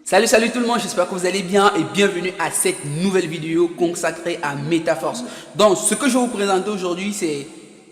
Salut tout le monde, j'espère que vous allez bien et bienvenue à cette nouvelle vidéo consacrée à MetaForce. Donc ce que je vais vous présenter aujourd'hui, c'est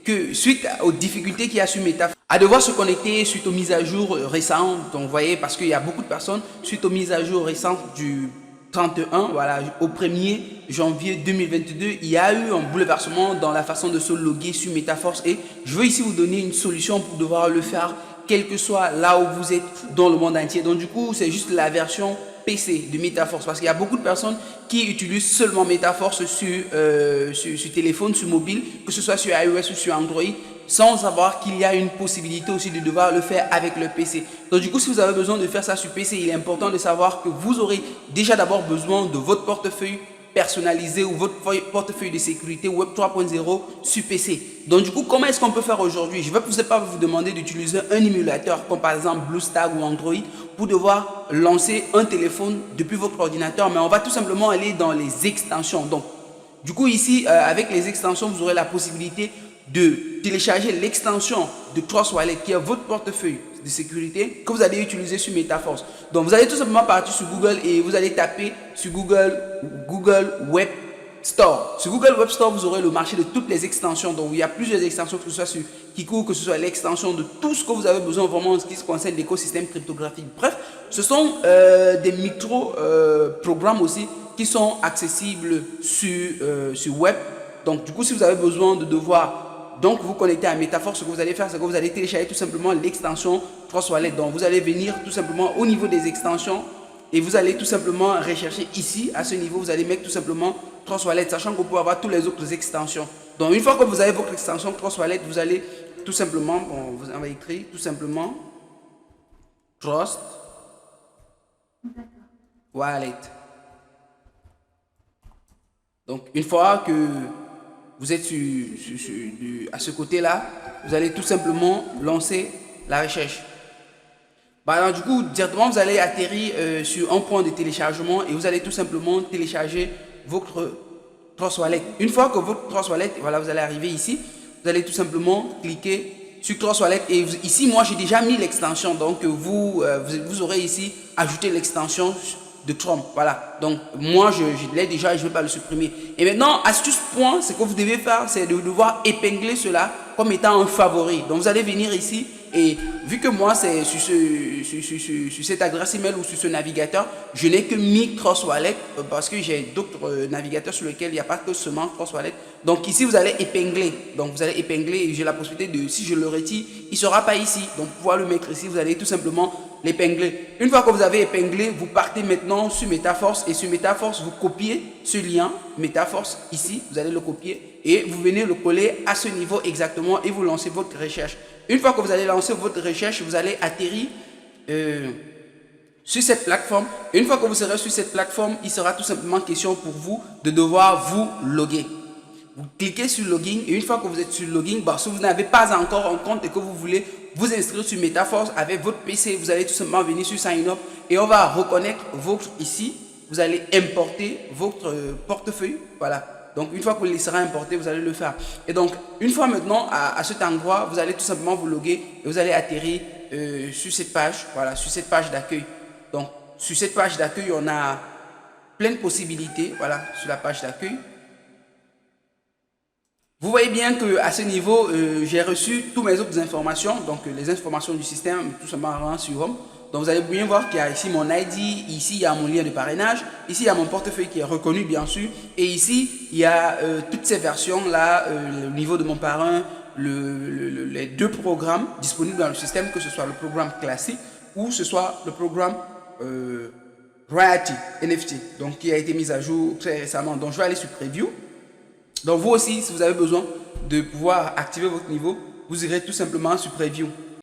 que suite aux difficultés qu'il y a sur MetaForce, à devoir se connecter suite aux mises à jour récentes, donc vous voyez, parce qu'il y a beaucoup de personnes, suite aux mises à jour récentes du 31, voilà, au 1er janvier 2022, il y a eu un bouleversement dans la façon de se loguer sur MetaForce et je veux ici vous donner une solution pour devoir le faire quel que soit là où vous êtes dans le monde entier. Donc du coup, c'est juste la version PC de MetaForce parce qu'il y a beaucoup de personnes qui utilisent seulement MetaForce sur téléphone, sur mobile, que ce soit sur iOS ou sur Android, sans savoir qu'il y a une possibilité aussi de devoir le faire avec le PC. Donc du coup, si vous avez besoin de faire ça sur PC, il est important de savoir que vous aurez déjà d'abord besoin de votre portefeuille personnalisé ou votre portefeuille de sécurité Web 3.0 sur PC. Donc du coup, comment est-ce qu'on peut faire aujourd'hui? Je ne vais pas vous demander d'utiliser un émulateur comme par exemple BlueStack ou Android pour devoir lancer un téléphone depuis votre ordinateur, mais on va tout simplement aller dans les extensions. Donc du coup ici, avec les extensions, vous aurez la possibilité de télécharger l'extension de Trust Wallet qui est votre portefeuille de sécurité que vous allez utiliser sur MetaForce. Donc vous allez tout simplement partir sur Google et vous allez taper sur Google Web Store. Sur Google Web Store, vous aurez le marché de toutes les extensions. Donc il y a plusieurs extensions, que ce soit sur Kiku, que ce soit l'extension de tout ce que vous avez besoin vraiment en ce qui concerne l'écosystème cryptographique. Bref, ce sont des micro-programmes aussi qui sont accessibles sur web. Donc du coup, si vous avez besoin de devoir vous connecter à MetaForce, ce que vous allez faire, c'est que vous allez télécharger tout simplement l'extension Trust Wallet. Donc vous allez venir tout simplement au niveau des extensions et vous allez tout simplement rechercher ici, à ce niveau, vous allez mettre tout simplement Trust Wallet, sachant que vous pouvez avoir toutes les autres extensions. Donc une fois que vous avez votre extension Trust Wallet, vous allez tout simplement, vous avez écrit tout simplement Trust Wallet. Donc une fois que vous êtes à ce côté-là, vous allez tout simplement lancer la recherche. Alors, du coup, directement, vous allez atterrir sur un point de téléchargement et vous allez tout simplement télécharger votre Trust Wallet. Une fois que votre Trust Wallet, voilà, vous allez arriver ici, vous allez tout simplement cliquer sur Trust Wallet et ici, moi, j'ai déjà mis l'extension. Donc, vous aurez ici ajouté l'extension de Trump, voilà. Donc moi je l'ai déjà et je ne vais pas le supprimer. Et maintenant, astuce point, ce que vous devez faire, c'est de devoir épingler cela comme étant un favori. Donc vous allez venir ici et vu que moi c'est sur cette adresse email ou sur ce navigateur, je n'ai que mis Trust Wallet parce que j'ai d'autres navigateurs sur lesquels il n'y a pas que seulement Trust Wallet. Donc ici vous allez épingler. Donc vous allez épingler et j'ai la possibilité de, si je le retire, il ne sera pas ici. Donc pour pouvoir le mettre ici, vous allez tout simplement l'épingler. Une fois que vous avez épinglé, vous partez maintenant sur MetaForce et sur MetaForce, vous copiez ce lien MetaForce ici, vous allez le copier et vous venez le coller à ce niveau exactement et vous lancez votre recherche. Une fois que vous allez lancer votre recherche, vous allez atterrir sur cette plateforme. Et une fois que vous serez sur cette plateforme, il sera tout simplement question pour vous de devoir vous loguer. Vous cliquez sur login et une fois que vous êtes sur login, si vous n'avez pas encore un compte et que vous voulez vous inscrire sur MetaForce avec votre PC, vous allez tout simplement venir sur Sign Up et on va reconnaître votre ici. Vous allez importer votre portefeuille, voilà. Donc une fois que il sera importé, vous allez le faire. Et donc une fois maintenant à cet endroit, vous allez tout simplement vous loguer et vous allez atterrir sur cette page, voilà, sur cette page d'accueil. Donc sur cette page d'accueil, on a plein de possibilités, voilà, sur la page d'accueil. Vous voyez bien qu'à ce niveau, j'ai reçu toutes mes autres informations, donc les informations du système, tout simplement sur Home. Donc vous allez bien voir qu'il y a ici mon ID, ici il y a mon lien de parrainage, ici il y a mon portefeuille qui est reconnu bien sûr, et ici il y a toutes ces versions là, le niveau de mon parrain, les deux programmes disponibles dans le système, que ce soit le programme classique ou ce soit le programme Royalty NFT, donc qui a été mis à jour très récemment. Donc je vais aller sur Preview. Donc vous aussi, si vous avez besoin de pouvoir activer votre niveau, vous irez tout simplement sur Preview.